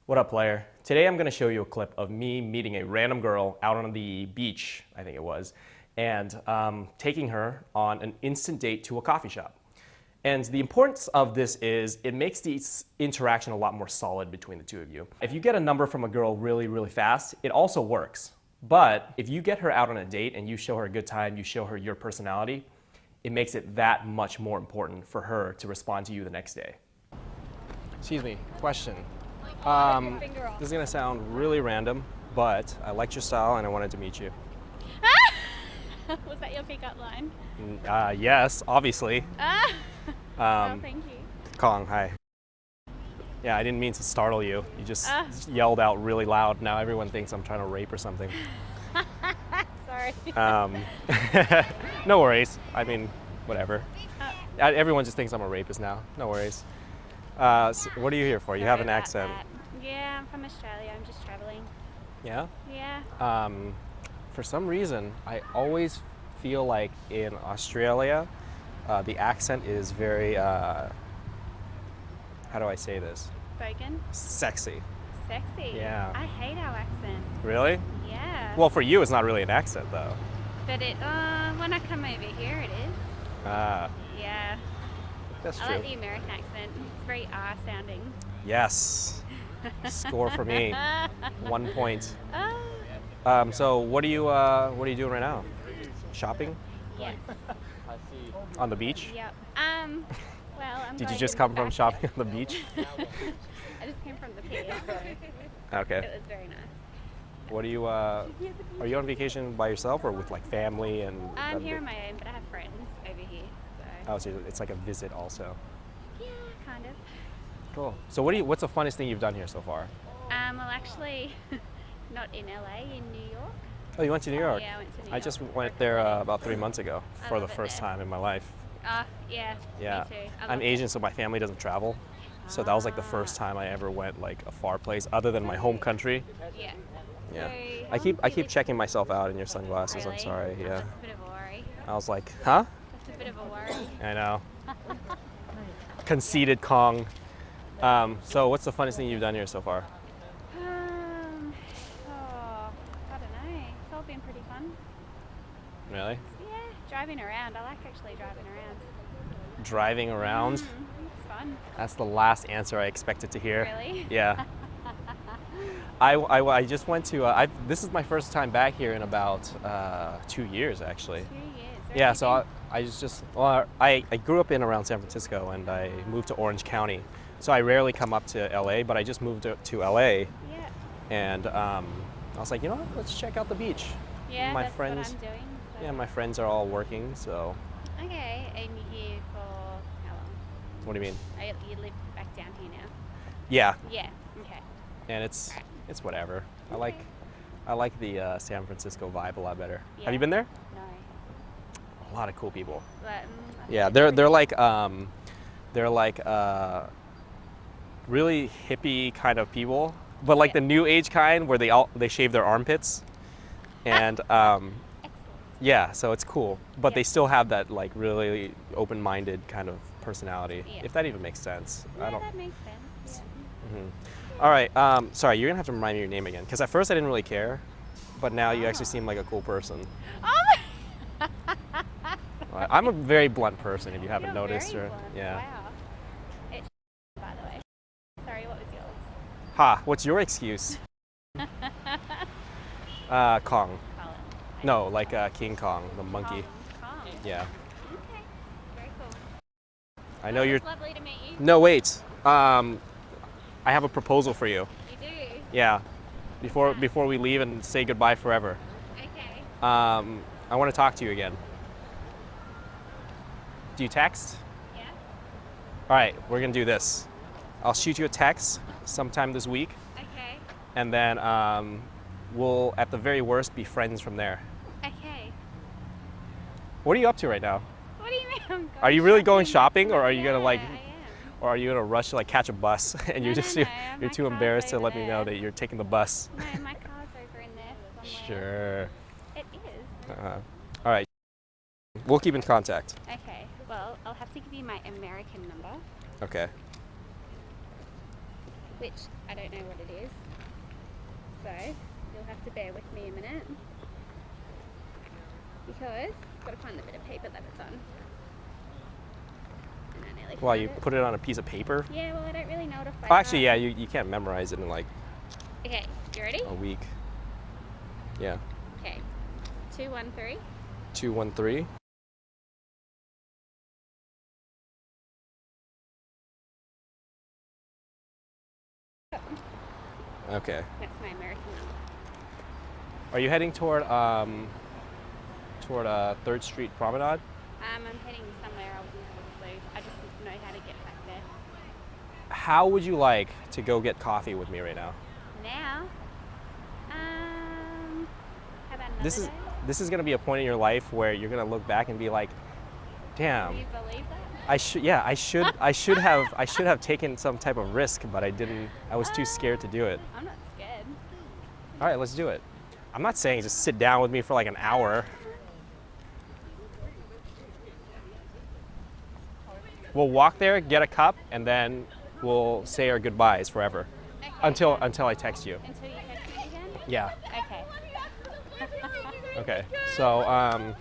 What up, player? Today I'm going to show you a clip of me meeting a random girl out on the beach, I think it was, and taking her on an instant date to a coffee shop. And the importance of this is it makes the interaction a lot more solid between the two of you. If you get a number from a girl really, really fast, it also works. But if you get her out on a date and you show her a good time, you show her your personality, it makes it that much more important for her to respond to you the next day. Excuse me, question. This is gonna sound really random, but I liked your style and I wanted to meet you. Was that your pickup line? Yes, obviously. Well, thank you. Kong, hi. Yeah, I didn't mean to startle you. You just yelled out really loud. Now everyone thinks I'm trying to rape or something. Sorry. No worries. I mean, whatever. Everyone just thinks I'm a rapist now. No worries. So what are you here for? You have an accent. Yeah, I'm from Australia. I'm just traveling. Yeah? Yeah. For some reason, I always feel like in Australia, the accent is very, how do I say this? Spoken? Sexy. Sexy. Yeah. I hate our accent. Really? Yeah. Well, for you, it's not really an accent, though. But when I come over here, it is. Ah, Yeah. that's I true. like the American accent. It's very R sounding. Yes. Score for me. 1 point. Oh. So what are you doing right now? Shopping Yes. on the beach? Yep. Well, I'm Did you going just to come the from back. shopping on the beach? I just came from the pier, so Okay. it was very nice. What are you are you on vacation by yourself or with like family and? I'm here on my own, but I have friends over here, so Oh, so it's like a visit also. yeah, kind of. Cool. So what's the funnest thing you've done here so far? Well, actually, not in LA, in New York. Oh, you went to New York? Yeah, I went to New I York just for a went couple there of days. about 3 months ago I for the love it first there. time in my life. Yeah. Yeah. Me too. I I'm love Asian, so my family doesn't travel. So that was like the first time I ever went like a far place other than my home country. it. Yeah. Yeah. So, I how long keep did you checking myself out in your sunglasses. live? I'm sorry. Really? Yeah. That's a bit of a worry. I was like, huh? That's a bit of a worry. I know. Conceited Kong. So what's the funnest thing you've done here so far? I don't know. It's all been pretty fun. Really? Yeah, driving around. I like actually driving around. Driving around? It's fun. That's the last answer I expected to hear. Really? Yeah. I just went to, this is my first time back here in about 2 years actually. 2 years. Yeah, so I grew up in around San Francisco and I moved to Orange County. So I rarely come up to LA, but I just moved to LA Yeah. and I was like, you know what, let's check out the beach. Yeah, My that's friends- what I'm doing. So. Yeah, my friends are all working, so Okay, and you're here for how long? what do you mean? You live back down here now? Yeah, Yeah, okay. and it's whatever. I like the San Francisco vibe a lot better. Yeah. Have you been there? No. A lot of cool people. But, Yeah, they're like really hippie kind of people, but like Yeah. the new age kind where they shave their armpits, and excellent. yeah, so it's cool. But Yeah. they still have that like really open-minded kind of personality, Yeah. if that even makes sense. Yeah, I don't. that makes sense. Yeah. All right, sorry, you're gonna have to remind me your name again, because at first I didn't really care, but now you actually seem like a cool person. Oh I'm a very blunt person, if you haven't You're noticed. very Or blunt. yeah. Wow. It's by the way. Sorry, what was yours? Ha, what's your excuse? Kong. Colin. No, like King Kong, the monkey. Kong. Yeah. Okay. Very cool. I know Well, you're. it's lovely to meet you. No, wait. I have a proposal for you. You do? Yeah. Before we leave and say goodbye forever. Okay. I want to talk to you again. Do you text? Yeah? All right, we're gonna do this. I'll shoot you a text sometime this week, Okay. and then we'll, at the very worst, be friends from there. Okay. What are you up to right now? What do you mean I'm going Are you really going shopping? shopping, or are you gonna like, Yeah, I am. or are you gonna rush to like catch a bus and No, you're no, just no, you're my too car's embarrassed to over let me know there. that you're taking the bus? No, my car's over in there somewhere. Sure. It is. All right. We'll keep in contact. Okay. Well, I'll have to give you my American number. Okay. which I don't know what it is. So you'll have to bear with me a minute because I've got to find the bit of paper that it's on. And I nearly Well, found you it. put it on a piece of paper? Yeah, well, I don't really know what to find. Oh, actually, yeah, you can't memorize it in like Okay, you ready? a week. Yeah. Okay. 213. 213. Okay. That's my American number. Are you heading toward 3rd Street Promenade? I'm heading somewhere I wouldn't have a clue. I just know how to get back there. How would you like to go get coffee with me right now? Now, how about another This day? is going to be a point in your life where you're going to look back and be like, damn, Do you believe that? I should have taken some type of risk, but I didn't. I was too scared to do it. I'm not scared. All right, let's do it. I'm not saying just sit down with me for like an hour. We'll walk there, get a cup, and then we'll say our goodbyes forever. Okay. Until I text you. Until you text me again? Yeah. Okay. Okay. So,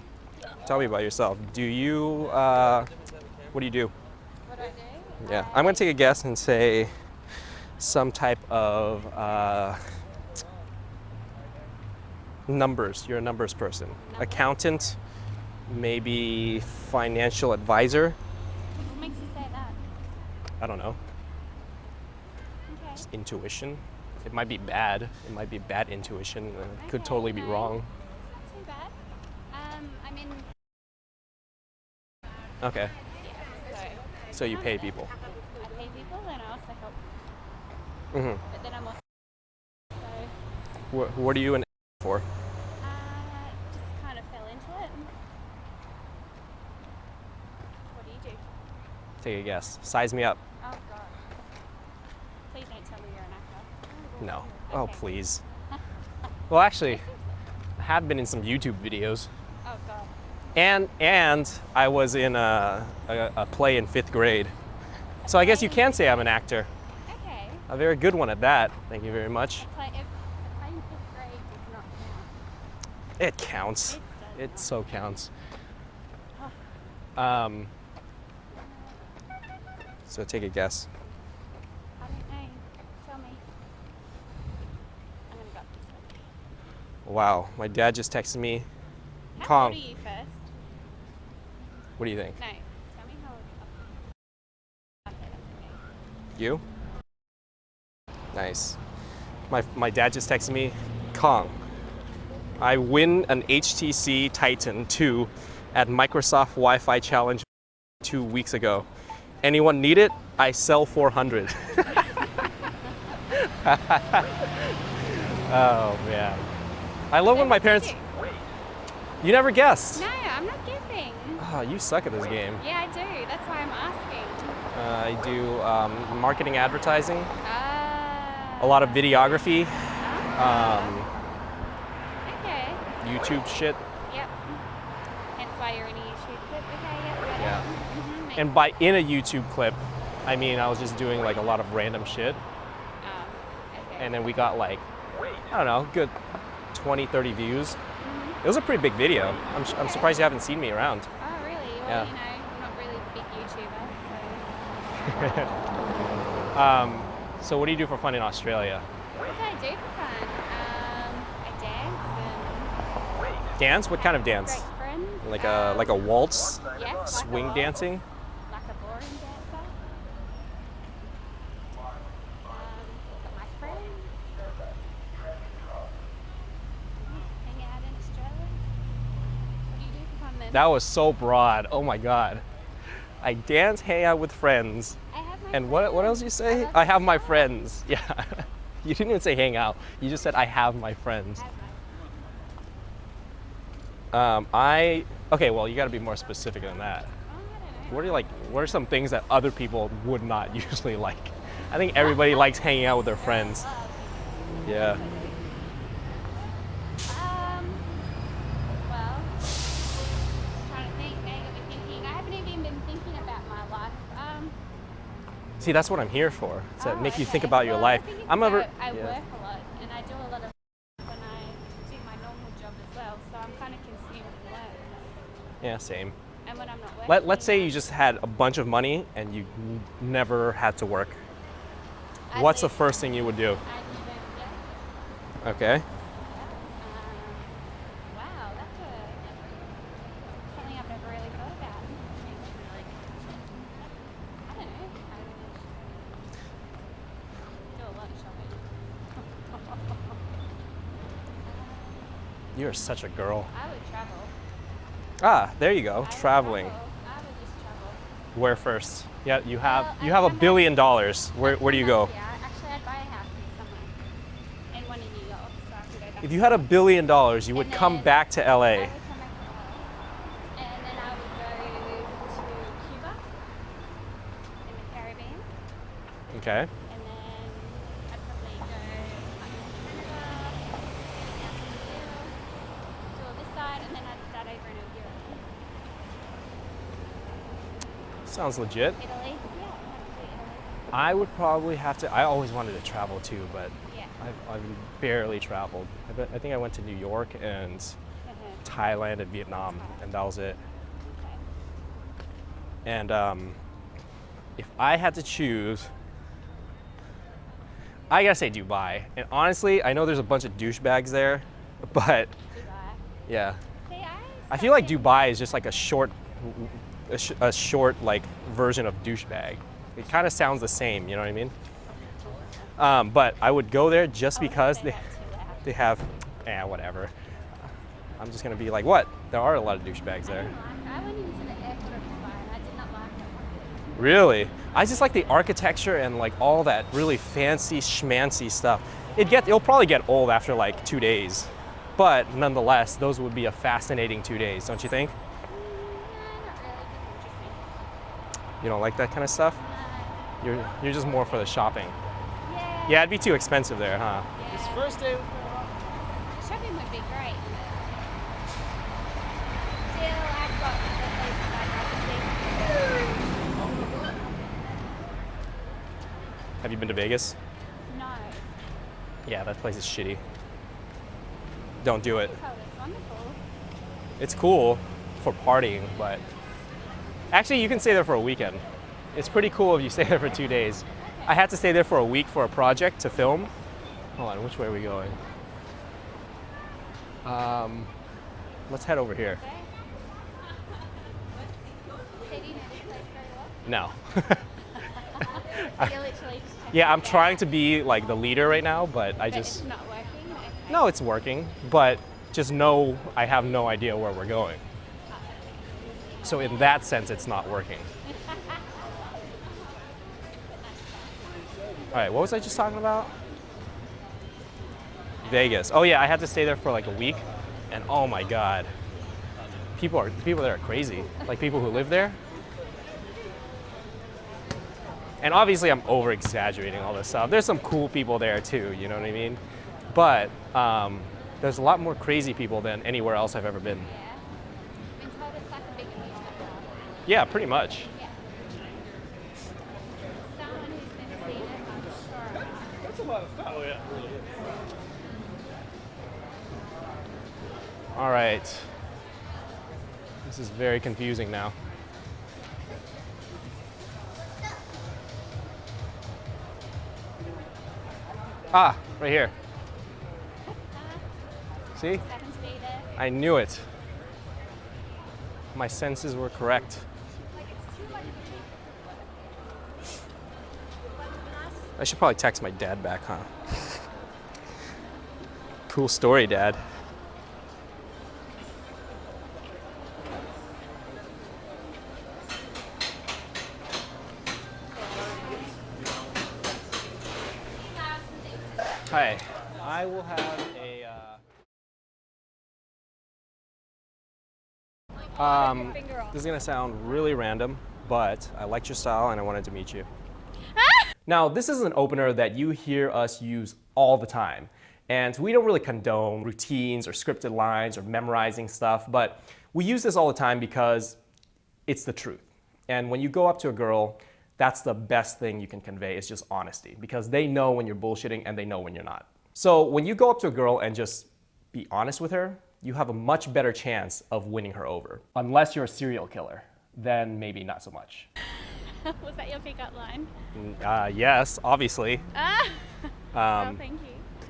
tell me about yourself. Do you, what do you do? What do I do? Yeah. I'm gonna take a guess and say some type of numbers. You're a numbers person. Accountant, maybe financial advisor. What makes you say that? I don't know. Okay. Just intuition. It might be bad. It might be bad intuition. It could Okay, totally be no. wrong. Not too bad. I'm in. Okay. Yeah, So you pay people. I pay people and I also help. Hmm. But then I'm also. So, What are you an for? just kind of fell into it. What do you do? Take a guess. Size me up. Oh, God. Please don't tell me you're an actor. No. Oh, Okay. please. Well, actually, I have been in some YouTube videos. Oh, God. And I was in a play in 5th grade. So I guess you can say I'm an actor. Okay. A very good one at that. Thank you very much. Playing 5th grade does not count. It counts. It It does so counts. So take a guess. I don't know. Tell me. I'm gonna go this way. Wow, my dad just texted me. How Kong. old are you first? What do you think? No. Tell me how old you are. Okay, that's okay. You? Nice. My dad just texted me, Kong, I win an HTC Titan 2 at Microsoft Wi-Fi Challenge 2 weeks ago. Anyone need it? I sell 400. Oh man. I love when my parents. You never guessed. No, I'm not guessing. Oh, you suck at this game. Yeah, I do. That's why I'm asking. I do marketing, advertising, Ah. a lot of videography, Okay. YouTube shit. Yep. Hence why you're in a YouTube clip. Okay, yep. Got Yeah. it. Mm-hmm. And by in a YouTube clip, I mean I was just doing like a lot of random shit. Okay. And then we got like, I don't know, good 20, 30 views. It was a pretty big video. I'm surprised you haven't seen me around. Oh, really? Well, Yeah. you know, I'm not really a big YouTuber, so. So what do you do for fun in Australia? What do I do for fun? I dance and Dance? What kind of dance? great friends. Like a waltz? Yes, like Swing a waltz, dancing? Like a boring dancer. My friends. Hang out in Australia. What do you do for fun then? That was so broad. Oh my god. I dance, hang out with friends. I have my And what else you say? I have my friends. Yeah. You didn't even say hang out. You just said I have my friends. Okay, well you gotta be more specific than that. What are some things that other people would not usually like? I think everybody likes hanging out with their friends. Yeah. Well, trying to think. Now you got me thinking. I haven't even been thinking about my life. See, that's what I'm here for, to make you think Okay. about your Well, life. the thing is I'm that ever. I Yeah. work a lot and I do a lot of when I do my normal job as well, so I'm kind of consumed with work. Yeah, same. And when I'm not working, Let's say you just had a bunch of money and you never had to work. I'd What's the leave- first thing you would do? I'd leave it, yeah. Okay. Wow, that's something I've never really thought about. I don't know. I would do a lot of shopping. You're such a girl. I would travel. Ah, there you go. I would Traveling. travel. I would just travel. Where first? Yeah, you Well, have I'd $1 come billion. Where do you go? Yeah, actually, I'd buy a house somewhere. And one in New York, so I can go back. If you had $1 billion, you would And come then back to I LA. would come back to LA. And then I would go to Cuba in the Caribbean. Okay. And then I'd probably go up to Canada, down to Brazil, do all this side, and then I'd start over in Europe. Sounds legit. Italy? Yeah, I'd have to do Italy. I would probably have to. I always wanted to travel too, but Yeah. I've barely traveled. I think I went to New York and Thailand and Vietnam, and that was it. Okay. And if I had to choose, I gotta say Dubai. And honestly, I know there's a bunch of douchebags there, but Dubai. yeah, See, I feel like Dubai is just like a short like version of douchebag. It kind of sounds the same, you know what I mean? But I would go there just because they have, whatever. I'm just gonna be like, what? There are a lot of douchebags there. I went into the airport of Dubai and I did not like it. Really? I just like the architecture and like all that really fancy schmancy stuff. It'll probably get old after like 2 days, but nonetheless, those would be a fascinating 2 days, don't you think? Not really. Just interesting. You don't like that kind of stuff? You're just more for the shopping. Yeah. Yeah, it'd be too expensive there, huh? This first day, Shopping would be great. Still, I've got the places I'd like to see. Have you been to Vegas? No. Yeah, that place is shitty. Don't do it. Oh, it's wonderful. It's cool for partying, but actually you can stay there for a weekend. It's pretty cool if you stay there for 2 days. I had to stay there for a week for a project to film. Hold on, which way are we going? Let's head over here. Okay. So do you know this place very well? No. So you're literally just checking Yeah, I'm it out, trying to be like the leader right now, but I but just it's not working? Okay. no, it's working, but just know I have no idea where we're going. So in that sense, it's not working. All right, what was I just talking about? Vegas. Oh yeah, I had to stay there for like a week, and oh my god, people there are crazy. Like people who live there. And obviously, I'm over exaggerating all this stuff. There's some cool people there too, you know what I mean? But there's a lot more crazy people than anywhere else I've ever been. Yeah. I've been told it's like a big amusement park. Yeah, pretty much. Yeah. Someone who's never seen it, I'm sure. that's a lot of stuff. Oh, yeah. All right. This is very confusing now. Ah, right here. See? Happens to be there. I knew it. My senses were correct. I should probably text my dad back, huh? Cool story, Dad. Hi. I will have a. This is gonna sound really random, but I liked your style and I wanted to meet you. Now, this is an opener that you hear us use all the time. And we don't really condone routines or scripted lines or memorizing stuff, but we use this all the time because it's the truth. And when you go up to a girl, that's the best thing you can convey is just honesty, because they know when you're bullshitting and they know when you're not. So when you go up to a girl and just be honest with her, you have a much better chance of winning her over. Unless you're a serial killer, then maybe not so much. Was that your pickup line? Yes, obviously. Well, thank you.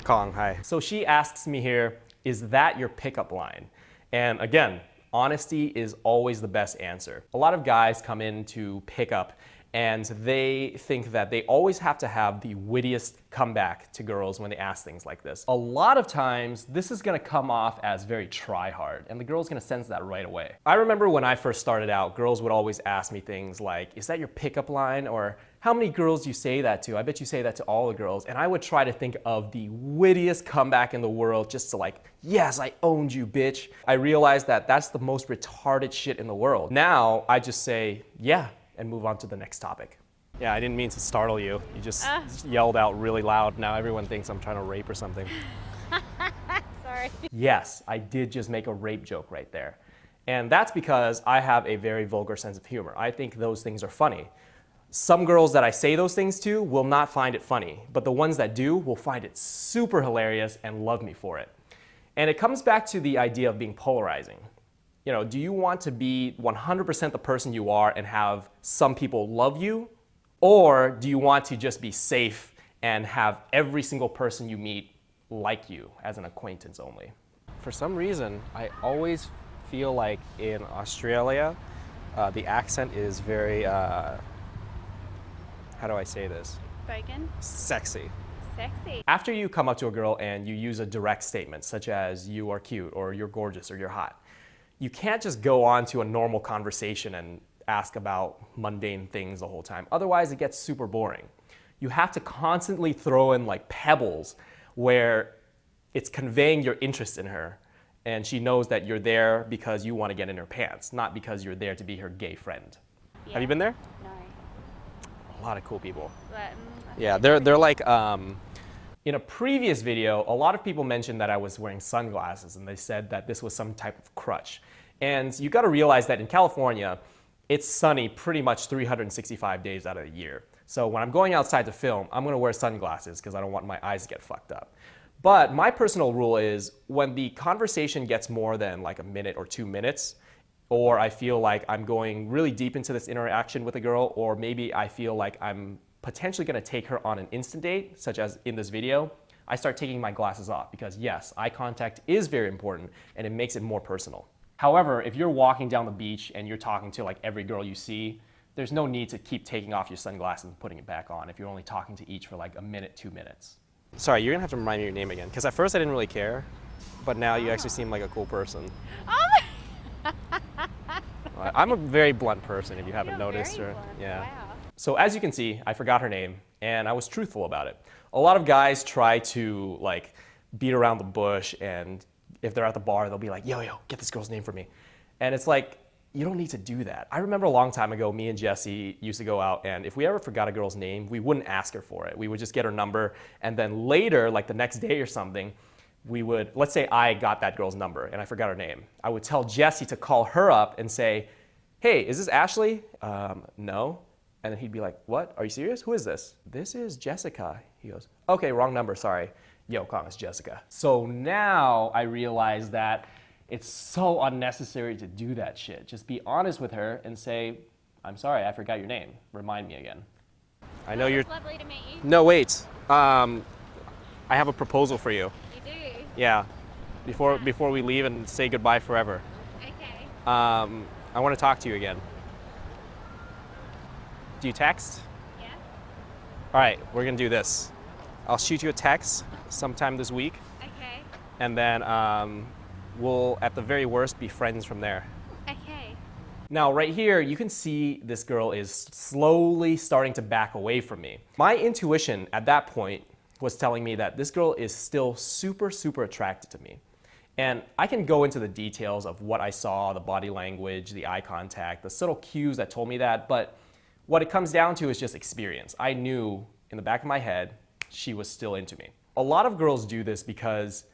Kong, hi. So she asks me here, is that your pickup line? And again, honesty is always the best answer. A lot of guys come in to pick up and they think that they always have to have the wittiest comeback to girls when they ask things like this. A lot of times, this is gonna come off as very try-hard, and the girl's gonna sense that right away. I remember when I first started out, girls would always ask me things like, is that your pickup line? Or how many girls do you say that to? I bet you say that to all the girls. And I would try to think of the wittiest comeback in the world just to like, yes, I owned you, bitch. I realized that that's the most retarded shit in the world. Now, I just say, yeah, and move on to the next topic. Yeah, I didn't mean to startle you. You just yelled out really loud. Now everyone thinks I'm trying to rape or something. Sorry. Yes, I did just make a rape joke right there. And that's because I have a very vulgar sense of humor. I think those things are funny. Some girls that I say those things to will not find it funny, but the ones that do will find it super hilarious and love me for it. And it comes back to the idea of being polarizing. You know, do you want to be 100% the person you are and have some people love you? Or do you want to just be safe and have every single person you meet like you as an acquaintance only? For some reason, I always feel like in Australia, the accent is very, how do I say this? Spoken. Sexy. Sexy. After you come up to a girl and you use a direct statement, such as you are cute or you're gorgeous or you're hot, you can't just go on to a normal conversation and ask about mundane things the whole time. Otherwise, it gets super boring. You have to constantly throw in like pebbles where it's conveying your interest in her, and she knows that you're there because you want to get in her pants, not because you're there to be her gay friend. Yeah. Have you been there? No. A lot of cool people. But, Yeah, they're like, in a previous video, a lot of people mentioned that I was wearing sunglasses, and they said that this was some type of crutch. And you gotta realize that in California, it's sunny pretty much 365 days out of the year. So when I'm going outside to film, I'm gonna wear sunglasses because I don't want my eyes to get fucked up. But my personal rule is when the conversation gets more than like a minute or 2 minutes, or I feel like I'm going really deep into this interaction with a girl, or maybe I feel like I'm potentially gonna take her on an instant date, such as in this video, I start taking my glasses off because yes, eye contact is very important and it makes it more personal. However, if you're walking down the beach and you're talking to like every girl you see, there's no need to keep taking off your sunglasses and putting it back on if you're only talking to each for like a minute, 2 minutes. Sorry, you're gonna have to remind me your name again, because at first I didn't really care, but now you actually seem like a cool person. oh I'm a very blunt person if you haven't You're noticed. very Or blunt. yeah. Wow. So as you can see, I forgot her name and I was truthful about it. A lot of guys try to like beat around the bush, and if they're at the bar, they'll be like, yo, get this girl's name for me. And it's like, you don't need to do that. I remember a long time ago, me and Jesse used to go out, and if we ever forgot a girl's name, we wouldn't ask her for it. We would just get her number, and then later, like the next day or something, we would, let's say I got that girl's number and I forgot her name. I would tell Jesse to call her up and say, hey, is this Ashley? No. And then he'd be like, what? Are you serious? Who is this? This is Jessica. He goes, okay, wrong number, sorry. Yo, Kong, it's Jessica. So now I realize that it's so unnecessary to do that shit. Just be honest with her and say, I'm sorry, I forgot your name. Remind me again. I know you're... It's lovely to meet you. No, wait. I have a proposal for you. You do? Yeah. Before we leave and say goodbye forever. Okay. I want to talk to you again. Do you text? Yeah. All right, we're gonna do this. I'll shoot you a text sometime this week, Okay. and then we'll, at the very worst, be friends from there. Okay. Now, right here, you can see this girl is slowly starting to back away from me. My intuition at that point was telling me that this girl is still super, super attracted to me. And I can go into the details of what I saw, the body language, the eye contact, the subtle cues that told me that, but what it comes down to is just experience. I knew in the back of my head she was still into me. A lot of girls do this because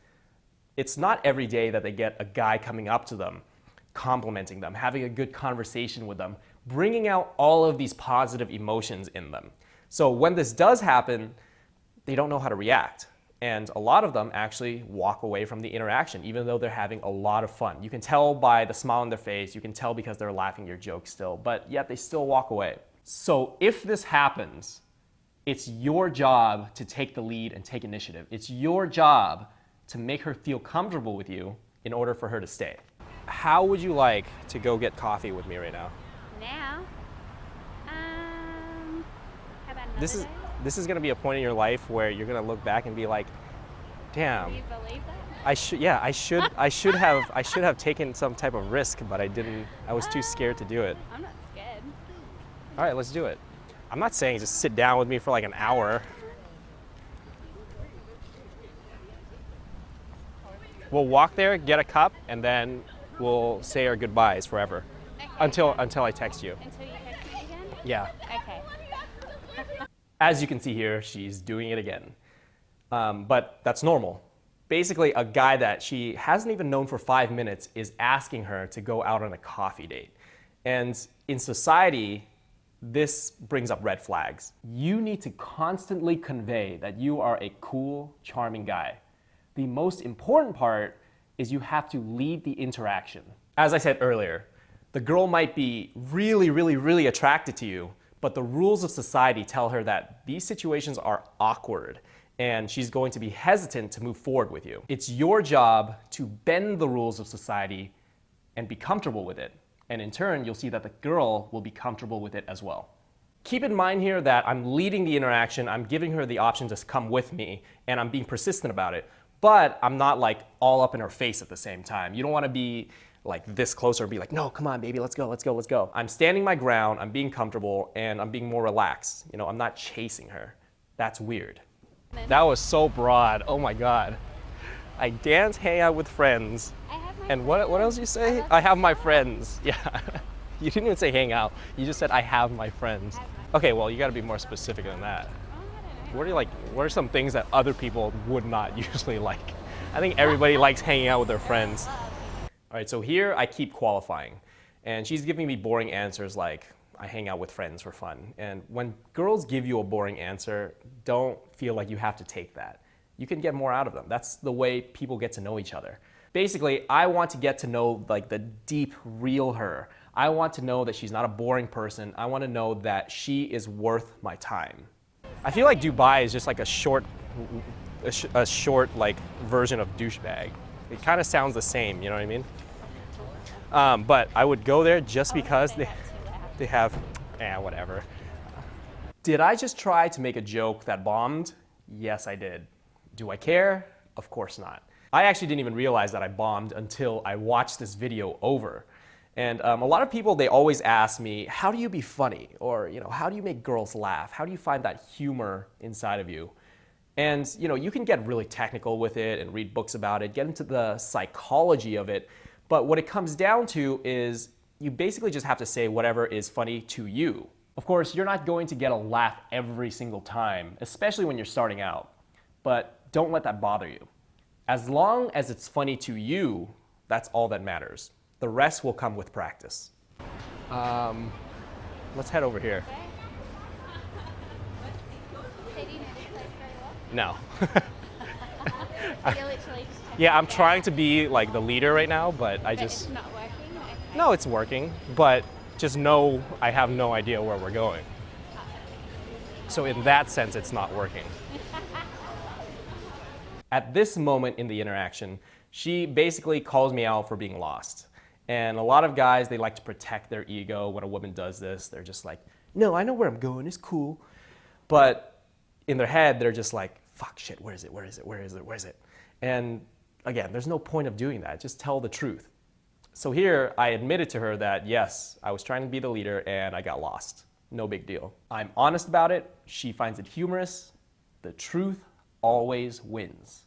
it's not every day that they get a guy coming up to them, complimenting them, having a good conversation with them, bringing out all of these positive emotions in them. So when this does happen, they don't know how to react. And a lot of them actually walk away from the interaction, even though they're having a lot of fun. You can tell by the smile on their face, you can tell because they're laughing your joke still, but yet they still walk away. So if this happens, it's your job to take the lead and take initiative. It's your job to make her feel comfortable with you in order for her to stay. How would you like to go get coffee with me right now? Now, how about another This is day? going to be a point in your life where you're going to look back and be like, damn, Do you believe that? I should have taken some type of risk, but I didn't. I was too scared to do it. I'm not scared. All right, let's do it. I'm not saying just sit down with me for like an hour. We'll walk there, get a cup, and then we'll say our goodbyes forever. Okay. Until I text you. Until you text me again? Yeah. Okay. As you can see here, she's doing it again. But that's normal. Basically, a guy that she hasn't even known for 5 minutes is asking her to go out on a coffee date. And in society, this brings up red flags. You need to constantly convey that you are a cool, charming guy. The most important part is you have to lead the interaction. As I said earlier, the girl might be really, really, really attracted to you, but the rules of society tell her that these situations are awkward and she's going to be hesitant to move forward with you. It's your job to bend the rules of society and be comfortable with it. And in turn, you'll see that the girl will be comfortable with it as well. Keep in mind here that I'm leading the interaction, I'm giving her the option to come with me, and I'm being persistent about it. But I'm not like all up in her face at the same time. You don't want to be like this close or be like, no, come on, baby, let's go, let's go, let's go. I'm standing my ground, I'm being comfortable, and I'm being more relaxed. You know, I'm not chasing her. That's weird. That was so broad. Oh my God. I dance, hang out with friends. I have my And what else you say? I have my friends. Yeah. You didn't even say hang out. You just said I have my friends. Okay, well, you got to be more specific than that. What are some things that other people would not usually like? I think everybody likes hanging out with their friends. All right, so here I keep qualifying. And she's giving me boring answers like, I hang out with friends for fun. And when girls give you a boring answer, don't feel like you have to take that. You can get more out of them. That's the way people get to know each other. Basically, I want to get to know like the deep, real her. I want to know that she's not a boring person. I want to know that she is worth my time. I feel like Dubai is just like a short like version of douchebag. It kind of sounds the same, you know what I mean? But I would go there just because they have, whatever. Did I just try to make a joke that bombed? Yes, I did. Do I care? Of course not. I actually didn't even realize that I bombed until I watched this video over. And a lot of people, they always ask me, how do you be funny? Or, you know, how do you make girls laugh? How do you find that humor inside of you? And, you know, you can get really technical with it and read books about it, get into the psychology of it. But what it comes down to is you basically just have to say whatever is funny to you. Of course, you're not going to get a laugh every single time, especially when you're starting out. But don't let that bother you. As long as it's funny to you, that's all that matters. The rest will come with practice. Let's head over here. So do you know this place very well? No. So you're literally just checking Yeah, I'm it out, trying to be like the leader right now, but I but just... it's not working? Okay. No, it's working, but just know I have no idea where we're going. So in that sense, it's not working. At this moment in the interaction, she basically calls me out for being lost. And a lot of guys, they like to protect their ego when a woman does this. They're just like, no, I know where I'm going, it's cool. But in their head, they're just like, fuck, shit, where is it, where is it, where is it, where is it? And again, there's no point of doing that, just tell the truth. So here, I admitted to her that yes, I was trying to be the leader and I got lost. No big deal. I'm honest about it, she finds it humorous. The truth always wins.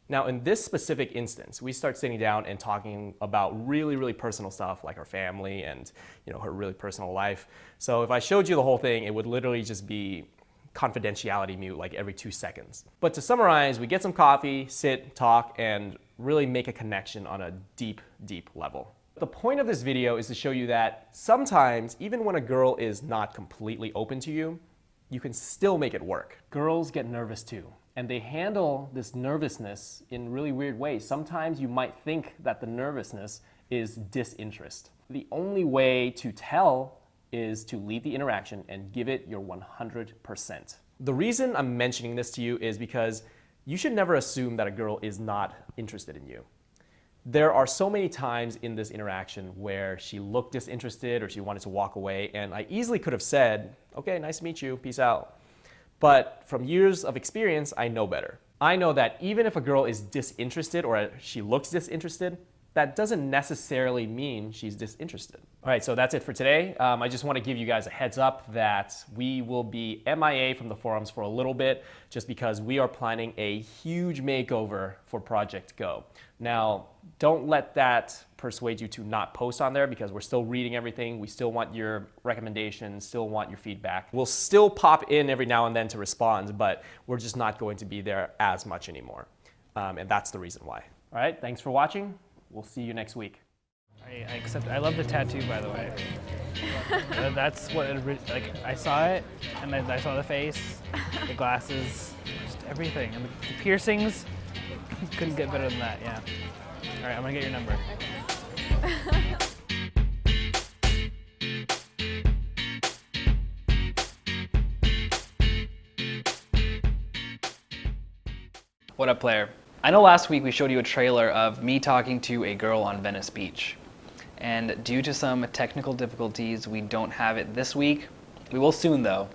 Now, in this specific instance, we start sitting down and talking about really, really personal stuff like her family and, you know, her really personal life. So if I showed you the whole thing, it would literally just be confidentiality mute like every 2 seconds. But to summarize, we get some coffee, sit, talk, and really make a connection on a deep, deep level. The point of this video is to show you that sometimes, even when a girl is not completely open to you, you can still make it work. Girls get nervous too, and they handle this nervousness in really weird ways. Sometimes you might think that the nervousness is disinterest. The only way to tell is to lead the interaction and give it your 100%. The reason I'm mentioning this to you is because you should never assume that a girl is not interested in you. There are so many times in this interaction where she looked disinterested or she wanted to walk away, and I easily could have said, okay, nice to meet you, peace out. But from years of experience, I know better. I know that even if a girl is disinterested or she looks disinterested, that doesn't necessarily mean she's disinterested. All right, so that's it for today. I just want to give you guys a heads up that we will be MIA from the forums for a little bit just because we are planning a huge makeover for Project Go. Now, don't let that persuade you to not post on there because we're still reading everything. We still want your recommendations, still want your feedback. We'll still pop in every now and then to respond, but we're just not going to be there as much anymore. And that's the reason why. All right, thanks for watching. We'll see you next week. I love the tattoo, by the way. That's what like. I saw it, and I saw the face, the glasses, just everything, and the piercings. Couldn't get better than that. Yeah. All right, I'm gonna get your number. What up, player? I know last week we showed you a trailer of me talking to a girl on Venice Beach. And due to some technical difficulties, we don't have it this week. We will soon though.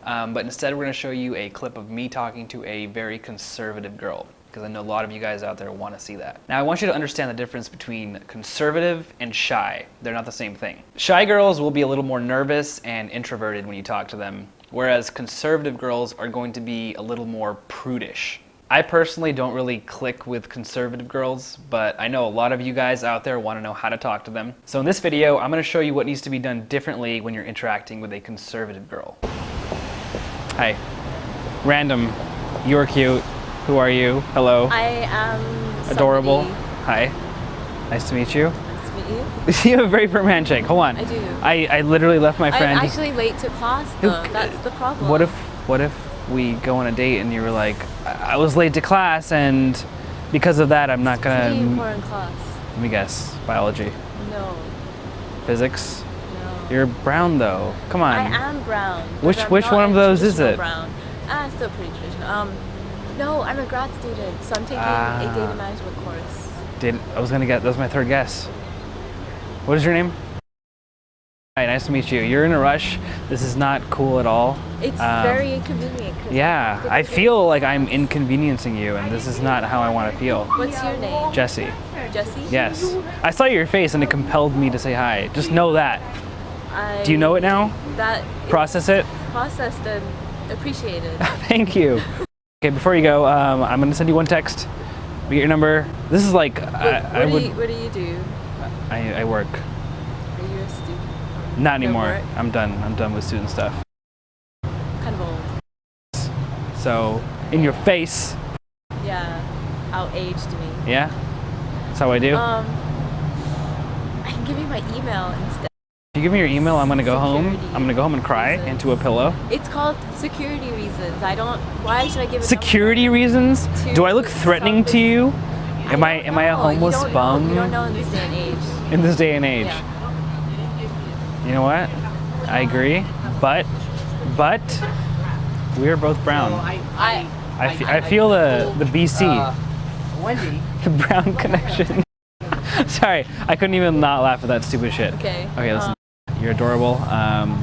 But instead we're gonna show you a clip of me talking to a very conservative girl, because I know a lot of you guys out there wanna see that. Now I want you to understand the difference between conservative and shy. They're not the same thing. Shy girls will be a little more nervous and introverted when you talk to them, whereas conservative girls are going to be a little more prudish. I personally don't really click with conservative girls, but I know a lot of you guys out there want to know how to talk to them. So in this video, I'm going to show you what needs to be done differently when you're interacting with a conservative girl. Hi. Random. You're cute. Who are you? Hello. I am Adorable. somebody. Hi. Nice to meet you. Nice to meet you. You have a very firm handshake. Hold on. I do. I literally left my friend. I'm actually late to class though. That's the problem. What if we go on a date and you were like, I was late to class and because of that I'm not Pretty gonna. important class. Let me guess. Biology. No. Physics. No. You're brown though. Come on. I am brown. but Which I'm one not of a those is traditional it? Brown. Still pretty traditional. No, I'm a grad student, so I'm taking Ah. a data management course. I was gonna get. That was my third guess. What is your name? Hi, nice to meet you. You're in a rush. This is not cool at all. It's very inconvenient. 'cause Yeah, I feel like I'm inconveniencing you, and this is not how I want to feel. What's your name? Jesse. Jesse? Yes. I saw your face, and it compelled me to say hi. Just know that. Do you know it now? That Process it. processed and appreciated. Thank you. Okay, before you go, I'm gonna send you one text. We get your number. This is like What do you do? I work. Are you a student? Not anymore. work? I'm done. I'm done with student stuff. Kind of old. So in your face. Yeah, outaged me. Yeah. That's how I do. I can give you my email instead. If you give me your email, I'm gonna go home. Security I'm gonna go home and cry reasons. into a pillow. It's called security reasons. I don't. Why should I give it? Security reasons? Do I look threatening to you? Am I a homeless bum? You don't know in this day and age. In this day and age. Yeah. You know what? I agree. But we are both brown. I feel the BC. Wendy. The brown connection. Sorry, I couldn't even not laugh at that stupid shit. Okay. Okay, listen. You're adorable.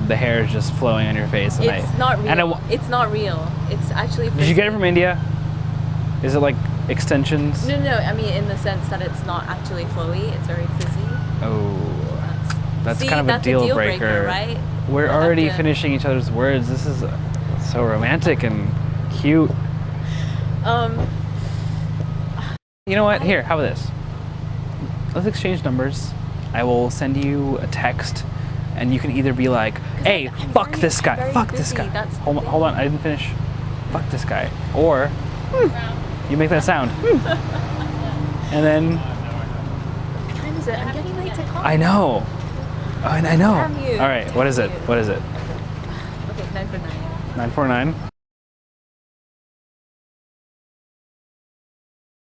The hair is just flowing on your face. And It's not real. and It's not real. It's actually. Did you get it from India? Is it like extensions? No. I mean, in the sense that it's not actually flowy. It's very frizzy. Oh, that's See, kind of that's a deal breaker. right? We're We'll have already to- finishing each other's words. This is so romantic and cute. You know what? Here, how about this? Let's exchange numbers. I will send you a text, and you can either be like, "Hey, I'm fuck very- this guy, I'm very fuck this busy, guy." that's the Hold on, I didn't finish. Fuck this guy, or you make that sound, and then Kind of is it? I'm getting late to class. I know. I know. Damn you. All right, what is it? What is it? Okay, 9 for 9. 949?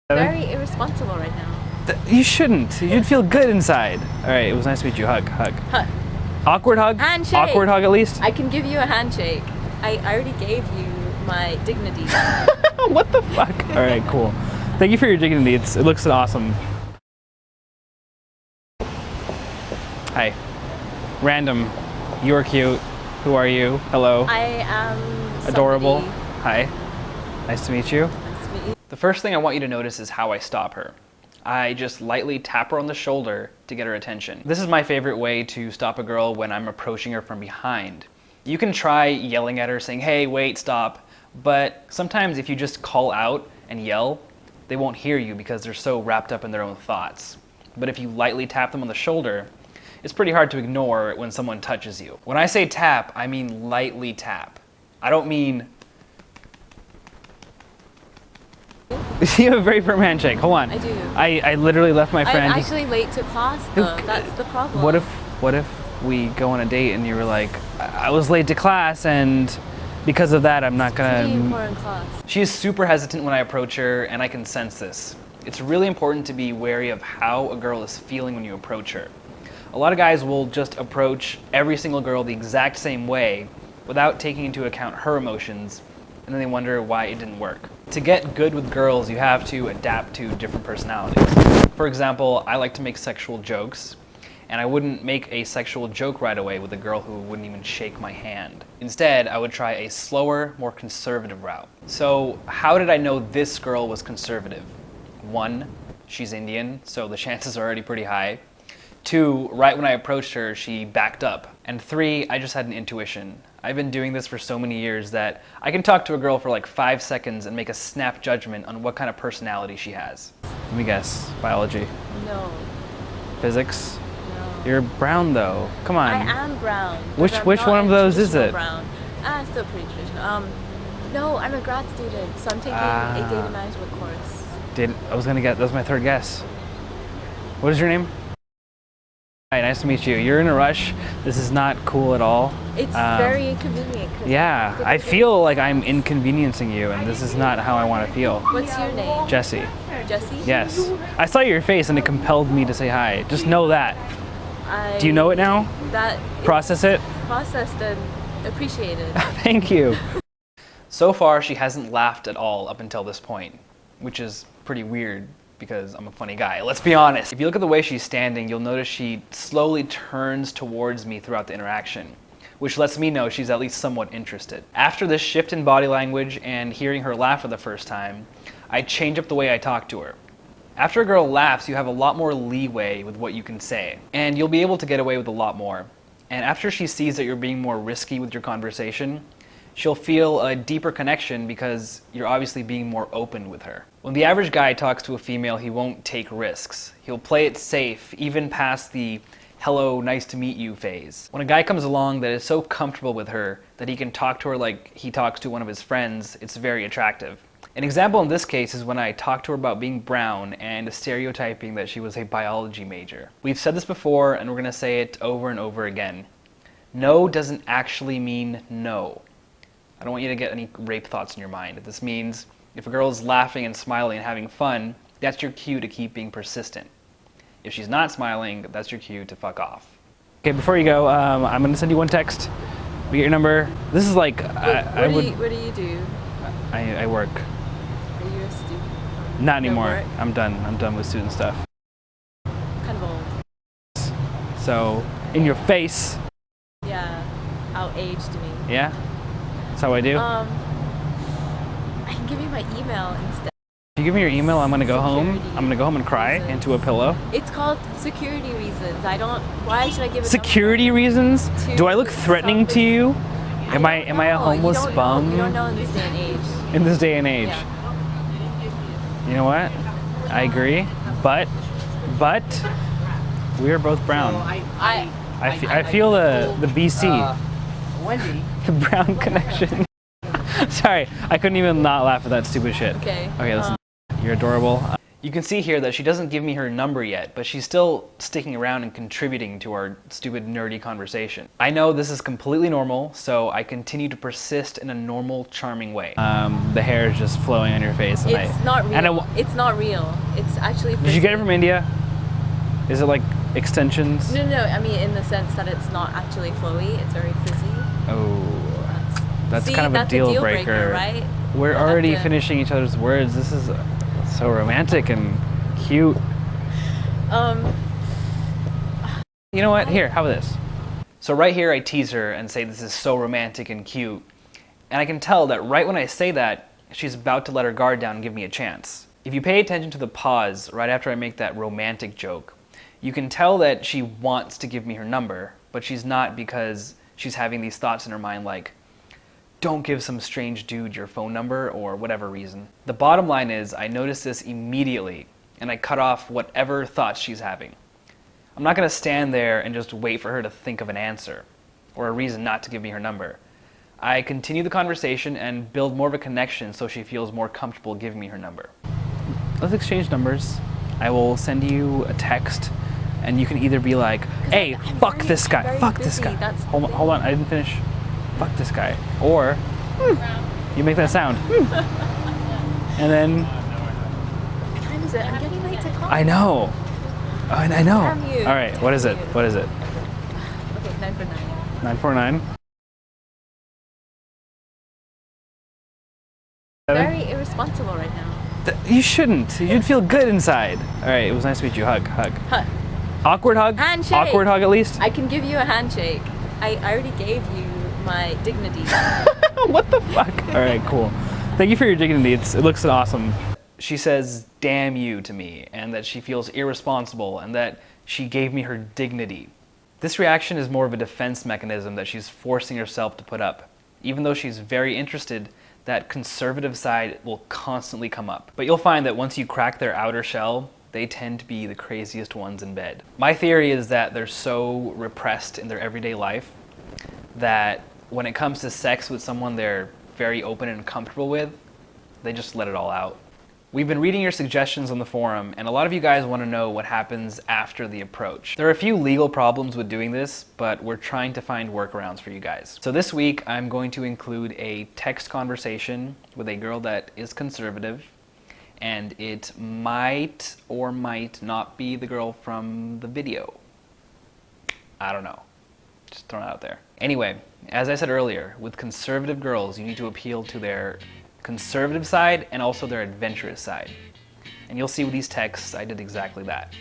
Very irresponsible right now. You shouldn't. You should feel good inside. All right, it was nice to meet you. Hug, hug. Hug. Awkward hug? Handshake. Awkward hug at least? I can give you a handshake. I already gave you my dignity. What the fuck? All right, cool. Thank you for your dignity. It looks awesome. Hi. Random. You're cute. Who are you? Hello. I am Adorable. somebody. Hi. Nice to meet you. Nice to meet you. The first thing I want you to notice is how I stop her. I just lightly tap her on the shoulder to get her attention. This is my favorite way to stop a girl when I'm approaching her from behind. You can try yelling at her saying, hey, wait, stop. But sometimes if you just call out and yell, they won't hear you because they're so wrapped up in their own thoughts. But if you lightly tap them on the shoulder, it's pretty hard to ignore when someone touches you. When I say tap, I mean lightly tap. I don't mean... You have a very firm handshake. Hold on. I do. I literally left my friend. I'm actually late to class though. That's the problem. What if we go on a date and you were like, I was late to class and because of that I'm not Pretty gonna... important class. She is super hesitant when I approach her, and I can sense this. It's really important to be wary of how a girl is feeling when you approach her. A lot of guys will just approach every single girl the exact same way without taking into account her emotions, and then they wonder why it didn't work. To get good with girls, you have to adapt to different personalities. For example, I like to make sexual jokes, and I wouldn't make a sexual joke right away with a girl who wouldn't even shake my hand. Instead, I would try a slower, more conservative route. So, how did I know this girl was conservative? 1, she's Indian, so the chances are already pretty high. 2, right when I approached her, she backed up. And 3, I just had an intuition. I've been doing this for so many years that I can talk to a girl for like 5 seconds and make a snap judgment on what kind of personality she has. Let me guess. Biology. No. Physics. No. You're brown though. Come on. I am brown. but Which- I'm which not one of a those is traditional it? Brown. Still pretty traditional. No, I'm a grad student, so I'm taking Ah. a data management course. I was gonna get, that was my third guess. What is your name? Hi, nice to meet you. You're in a rush. This is not cool at all. It's very inconvenient. 'cause Yeah, I feel like I'm inconveniencing you and this is not how I want to feel. What's your name? Jesse. Jesse? Yes. I saw your face and it compelled me to say hi. Just know that. Do you know it now? That Process it? processed and appreciated. Thank you. So far, she hasn't laughed at all up until this point, which is pretty weird because I'm a funny guy. Let's be honest. If you look at the way she's standing, you'll notice she slowly turns towards me throughout the interaction, which lets me know she's at least somewhat interested. After this shift in body language and hearing her laugh for the first time, I change up the way I talk to her. After a girl laughs, you have a lot more leeway with what you can say, and you'll be able to get away with a lot more. And after she sees that you're being more risky with your conversation, she'll feel a deeper connection because you're obviously being more open with her. When the average guy talks to a female, he won't take risks. He'll play it safe, even past the hello, nice to meet you phase. When a guy comes along that is so comfortable with her that he can talk to her like he talks to one of his friends, it's very attractive. An example in this case is when I talked to her about being brown and stereotyping that she was a biology major. We've said this before and we're gonna say it over and over again. No doesn't actually mean no. I don't want you to get any rape thoughts in your mind. This means if a girl is laughing and smiling and having fun, that's your cue to keep being persistent. If she's not smiling, that's your cue to fuck off. Okay, before you go, I'm gonna send you one text. We get your number. This is like, What do you do? I work. Are you a student? Not You anymore. work? I'm done with student stuff. Kind of old. So, in your face. Yeah, outaged me. Yeah? That's how I do. I can give you my email instead. If you give me your email, I'm gonna go home. Security I'm gonna go home and cry reasons. into a pillow. It's called security reasons. Why should I give it? Security reasons? To Do I look threatening to somebody- you? Am I a homeless you don't bum? Know. You don't know in this day and age. In this day and age. Yeah. You know what? I agree. But we are both brown. I feel the BC. Wendy. The brown connection. Sorry, I couldn't even not laugh at that stupid shit. Okay. Okay, listen. You're adorable. You can see here that she doesn't give me her number yet, but she's still sticking around and contributing to our stupid, nerdy conversation. I know this is completely normal, so I continue to persist in a normal, charming way. The hair is just flowing on your face. And It's not real. It's not real. It's actually. Did you get it from India? Is it like extensions? No, I mean in the sense that it's not actually flowy. It's very frizzy. Oh, that's See, kind of that's a deal breaker. right? We're We'll have already to- finishing each other's words. This is so romantic and cute. You know what? Here, how about this? So right here I tease her and say this is so romantic and cute. And I can tell that right when I say that, she's about to let her guard down and give me a chance. If you pay attention to the pause right after I make that romantic joke, you can tell that she wants to give me her number, but she's not because she's having these thoughts in her mind like, don't give some strange dude your phone number or whatever reason. The bottom line is I notice this immediately and I cut off whatever thoughts she's having. I'm not going to stand there and just wait for her to think of an answer or a reason not to give me her number. I continue the conversation and build more of a connection so she feels more comfortable giving me her number. Let's exchange numbers. I will send you a text, and you can either be like, "Hey, fuck this guy, very fuck this busy, guy." that's the Hold on, I didn't finish. Fuck this guy. Or you make that sound, and then What time is it? I'm getting late to college. I know. I know. Damn you. All right, what is it? What is it? Okay, 9 for 9. 949. Very irresponsible right now. You shouldn't. You should feel good inside. All right, it was nice to meet you. Hug. Hug. Awkward hug. Handshake. Awkward hug at least. I can give you a handshake. I already gave you my dignity. What the fuck? All right, cool. Thank you for your dignity. It looks awesome. She says, damn you to me, and that she feels irresponsible, and that she gave me her dignity. This reaction is more of a defense mechanism that she's forcing herself to put up. Even though she's very interested, that conservative side will constantly come up. But you'll find that once you crack their outer shell, they tend to be the craziest ones in bed. My theory is that they're so repressed in their everyday life that when it comes to sex with someone they're very open and comfortable with, they just let it all out. We've been reading your suggestions on the forum, and a lot of you guys want to know what happens after the approach. There are a few legal problems with doing this, but we're trying to find workarounds for you guys. So this week, I'm going to include a text conversation with a girl that is conservative, and it might or might not be the girl from the video. I don't know. Just throwing it out there. Anyway, as I said earlier, with conservative girls, you need to appeal to their conservative side and also their adventurous side. And you'll see with these texts, I did exactly that.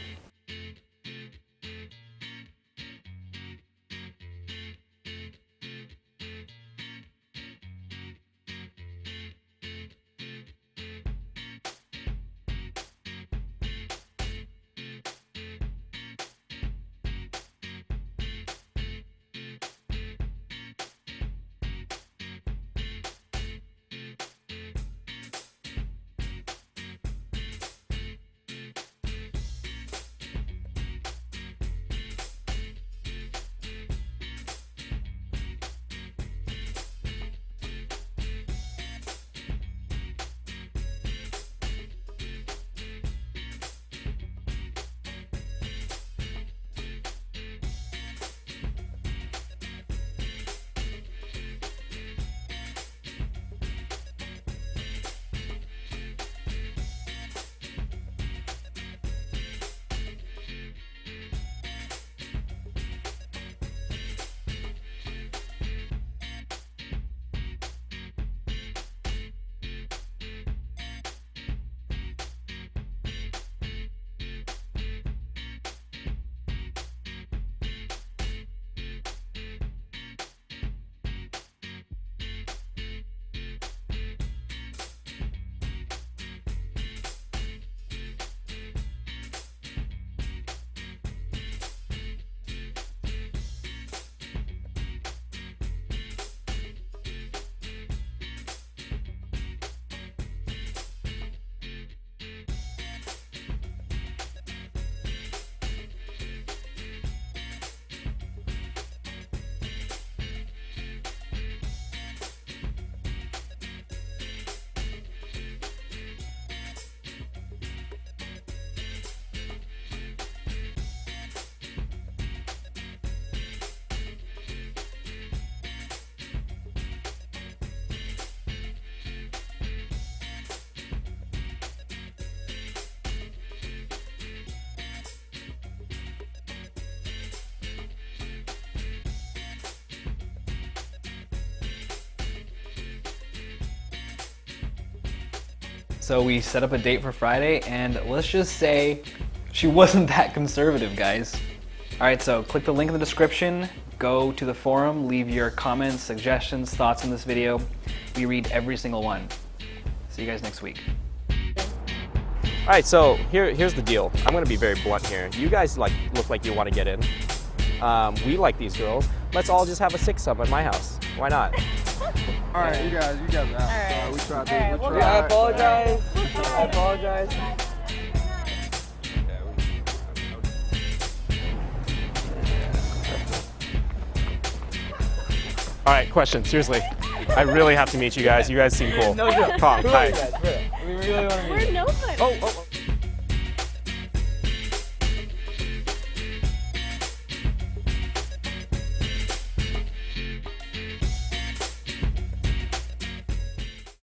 So we set up a date for Friday, and let's just say she wasn't that conservative, guys. All right, so click the link in the description, go to the forum, leave your comments, suggestions, thoughts on this video. We read every single one. See you guys next week. All right, so here's the deal. I'm gonna be very blunt here. You guys look like you want to get in. We like these girls. Let's all just have a six-sum at my house. Why not? All right, you guys that. We tried to. Alright, We we'll tried. go. I apologize. I apologize. All right, question, seriously. I really have to meet you guys. You guys seem cool. No joke. Come on, Who are hi. you guys? We really want to meet you. We're nobody. Oh.